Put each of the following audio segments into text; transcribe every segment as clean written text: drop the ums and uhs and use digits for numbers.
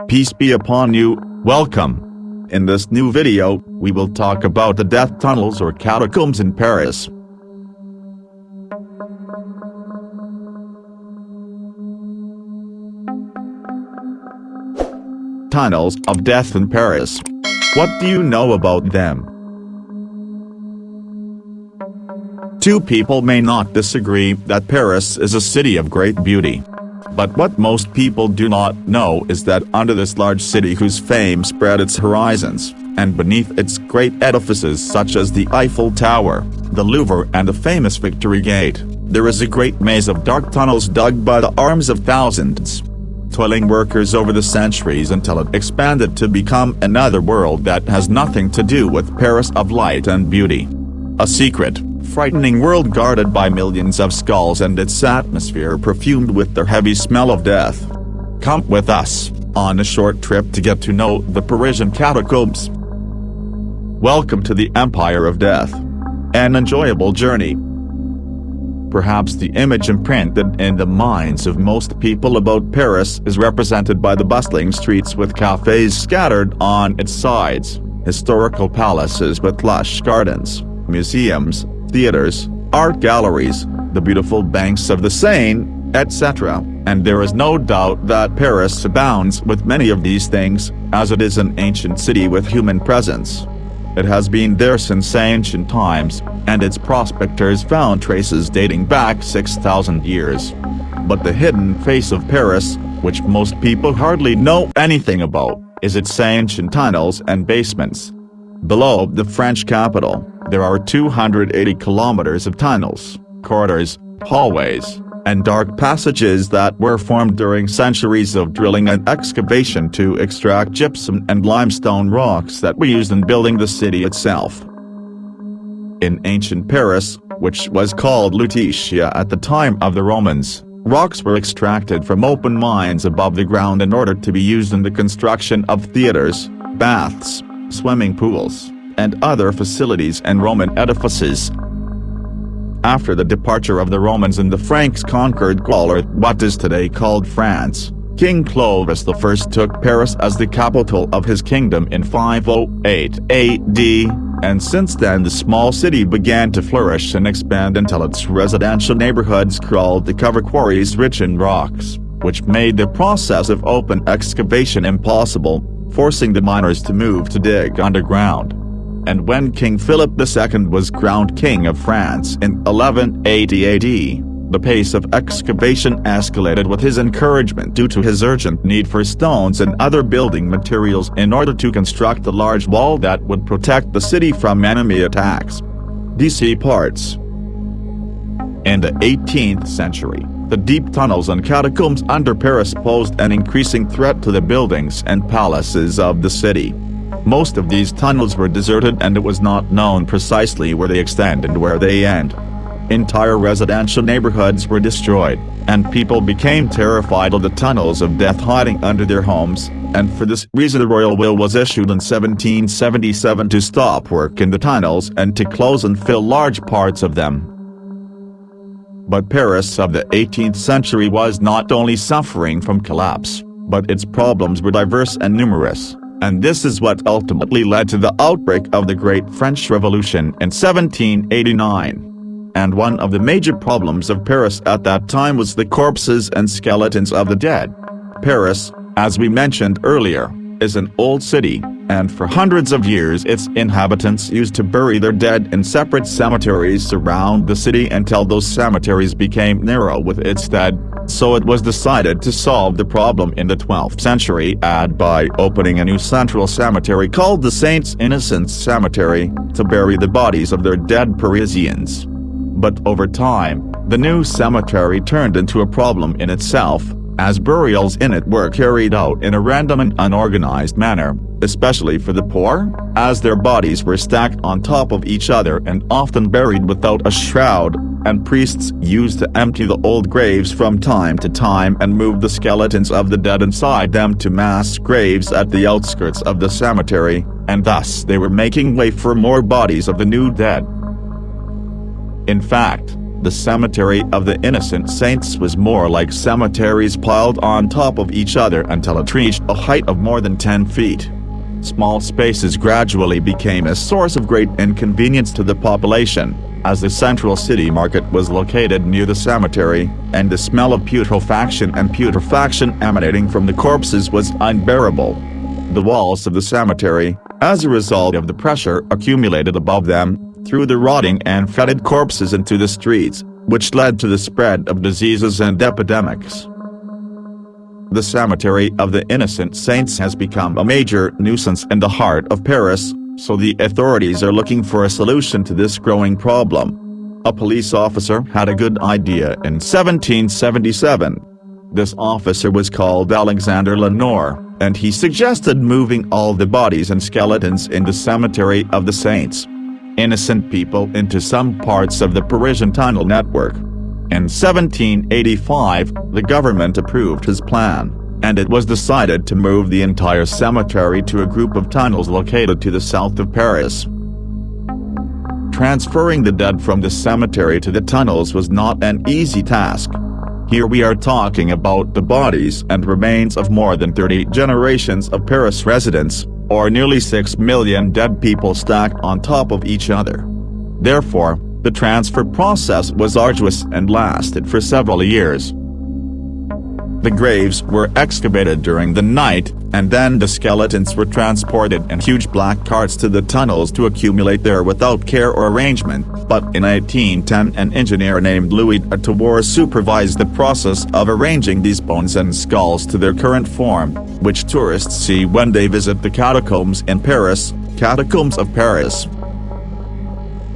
Peace be upon you, welcome. In this new video, we will talk about the death tunnels or catacombs in Paris. Tunnels of death in Paris. What do you know about them? Two people may not disagree that Paris is a city of great beauty. But what most people do not know is that under this large city whose fame spread its horizons, and beneath its great edifices such as the Eiffel Tower, the Louvre and the famous Victory Gate, there is a great maze of dark tunnels dug by the arms of thousands, toiling workers over the centuries until it expanded to become another world that has nothing to do with Paris of light and beauty. A secret, frightening world guarded by millions of skulls and its atmosphere perfumed with the heavy smell of death. Come with us on a short trip to get to know the Parisian catacombs. Welcome to the Empire of Death. An enjoyable journey. Perhaps the image imprinted in the minds of most people about Paris is represented by the bustling streets with cafes scattered on its sides, historical palaces with lush gardens, museums, theaters, art galleries, the beautiful banks of the Seine, etc., and there is no doubt that Paris abounds with many of these things, as it is an ancient city with human presence. It has been there since ancient times, and its prospectors found traces dating back 6,000 years. But the hidden face of Paris, which most people hardly know anything about, is its ancient tunnels and basements. Below the French capital, there are 280 kilometers of tunnels, corridors, hallways, and dark passages that were formed during centuries of drilling and excavation to extract gypsum and limestone rocks that were used in building the city itself. In ancient Paris, which was called Lutetia at the time of the Romans, rocks were extracted from open mines above the ground in order to be used in the construction of theaters, baths, swimming pools, and other facilities and Roman edifices. After the departure of the Romans and the Franks conquered Gaul, or what is today called France, King Clovis I took Paris as the capital of his kingdom in 508 AD, and since then the small city began to flourish and expand until its residential neighborhoods crawled to cover quarries rich in rocks, which made the process of open excavation impossible, forcing the miners to move to dig underground. And when King Philip II was crowned King of France in 1180 AD, the pace of excavation escalated with his encouragement due to his urgent need for stones and other building materials in order to construct a large wall that would protect the city from enemy attacks. DC parts. In the 18th century, the deep tunnels and catacombs under Paris posed an increasing threat to the buildings and palaces of the city. Most of these tunnels were deserted and it was not known precisely where they extend and where they end. Entire residential neighborhoods were destroyed, and people became terrified of the tunnels of death hiding under their homes, and for this reason a royal will was issued in 1777 to stop work in the tunnels and to close and fill large parts of them. But Paris of the 18th century was not only suffering from collapse, but its problems were diverse and numerous. And this is what ultimately led to the outbreak of the Great French Revolution in 1789. And one of the major problems of Paris at that time was the corpses and skeletons of the dead. Paris, as we mentioned earlier, is an old city, and for hundreds of years its inhabitants used to bury their dead in separate cemeteries around the city until those cemeteries became narrow with its dead. So it was decided to solve the problem in the 12th century by opening a new central cemetery called the Saints Innocents Cemetery, to bury the bodies of their dead Parisians. But over time, the new cemetery turned into a problem in itself, as burials in it were carried out in a random and unorganized manner, especially for the poor, as their bodies were stacked on top of each other and often buried without a shroud, and priests used to empty the old graves from time to time and move the skeletons of the dead inside them to mass graves at the outskirts of the cemetery, and thus they were making way for more bodies of the new dead. In fact, The cemetery of the innocent saints was more like cemeteries piled on top of each other until it reached a height of more than 10 feet. Small spaces gradually became a source of great inconvenience to the population, as the central city market was located near the cemetery, and the smell of putrefaction emanating from the corpses was unbearable. The walls of the cemetery, as a result of the pressure accumulated above them, threw the rotting and fetid corpses into the streets, which led to the spread of diseases and epidemics. The cemetery of the innocent saints has become a major nuisance in the heart of Paris, so the authorities are looking for a solution to this growing problem. A police officer had a good idea in 1777. This officer was called Alexander Lenoir, and he suggested moving all the bodies and skeletons in the cemetery of the saints, innocent people, into some parts of the Parisian tunnel network. In 1785, the government approved his plan, and it was decided to move the entire cemetery to a group of tunnels located to the south of Paris. Transferring the dead from the cemetery to the tunnels was not an easy task. Here we are talking about the bodies and remains of more than 30 generations of Paris residents, or nearly 6 million dead people stacked on top of each other. Therefore, the transfer process was arduous and lasted for several years. The graves were excavated during the night, and then the skeletons were transported in huge black carts to the tunnels to accumulate there without care or arrangement. But in 1810 an engineer named Louis Toiling supervised the process of arranging these bones and skulls to their current form, which tourists see when they visit the catacombs in Paris, Catacombs of Paris.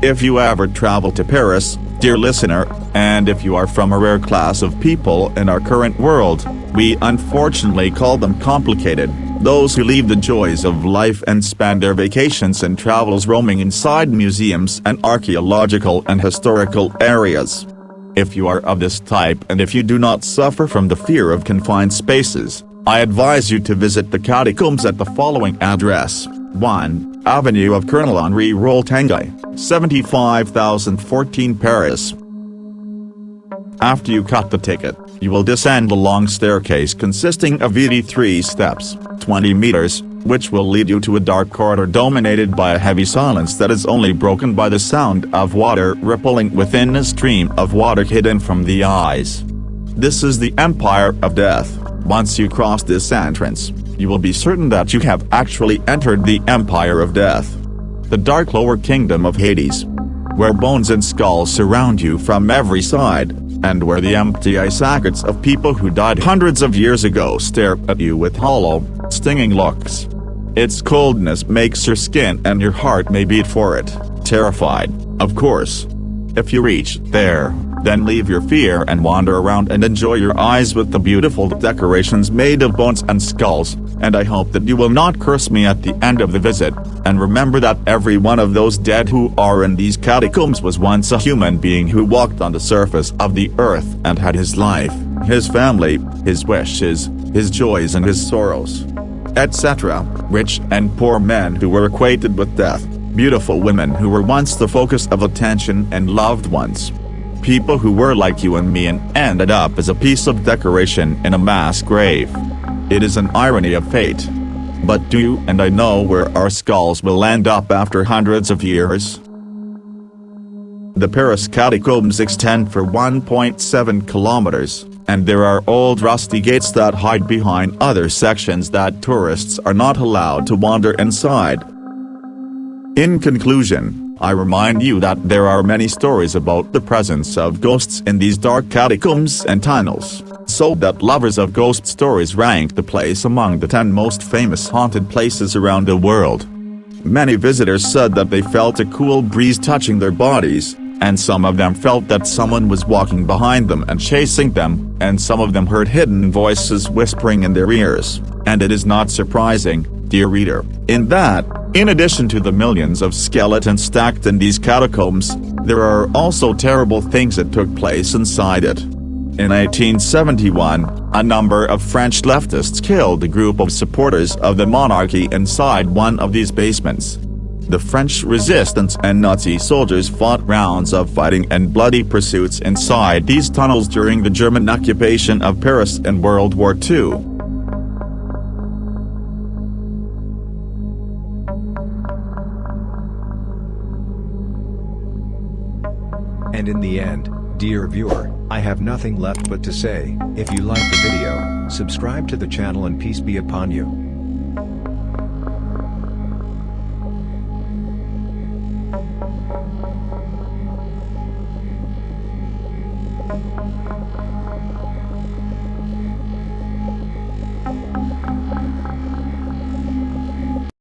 If you ever travel to Paris, dear listener, and if you are from a rare class of people in our current world, we unfortunately call them complicated, those who leave the joys of life and spend their vacations and travels roaming inside museums and archaeological and historical areas. If you are of this type and if you do not suffer from the fear of confined spaces, I advise you to visit the catacombs at the following address: 1. Avenue of Colonel Henri Roltanguy, 75,014 Paris. After you cut the ticket, you will descend a long staircase consisting of 83 steps, 20 meters, which will lead you to a dark corridor dominated by a heavy silence that is only broken by the sound of water rippling within a stream of water hidden from the eyes. This is the Empire of Death. Once you cross this entrance, you will be certain that you have actually entered the Empire of Death, the dark lower kingdom of Hades, where bones and skulls surround you from every side, and where the empty eye sockets of people who died hundreds of years ago stare at you with hollow, stinging looks. Its coldness makes your skin and your heart may beat for it, terrified, of course. If you reach there, then leave your fear and wander around and enjoy your eyes with the beautiful decorations made of bones and skulls, and I hope that you will not curse me at the end of the visit, and remember that every one of those dead who are in these catacombs was once a human being who walked on the surface of the earth and had his life, his family, his wishes, his joys and his sorrows, etc., rich and poor men who were acquainted with death, beautiful women who were once the focus of attention and loved ones. People who were like you and me and ended up as a piece of decoration in a mass grave. It is an irony of fate. But do you and I know where our skulls will end up after hundreds of years? The Paris catacombs extend for 1.7 kilometers, and there are old rusty gates that hide behind other sections that tourists are not allowed to wander inside. In conclusion, I remind you that there are many stories about the presence of ghosts in these dark catacombs and tunnels, so that lovers of ghost stories rank the place among the 10 most famous haunted places around the world. Many visitors said that they felt a cool breeze touching their bodies, and some of them felt that someone was walking behind them and chasing them, and some of them heard hidden voices whispering in their ears. And it is not surprising, dear reader, in addition to the millions of skeletons stacked in these catacombs, there are also terrible things that took place inside it. In 1871, a number of French leftists killed a group of supporters of the monarchy inside one of these basements. The French resistance and Nazi soldiers fought rounds of fighting and bloody pursuits inside these tunnels during the German occupation of Paris in World War II. And in the end, dear viewer, I have nothing left but to say, if you like the video, subscribe to the channel and peace be upon you.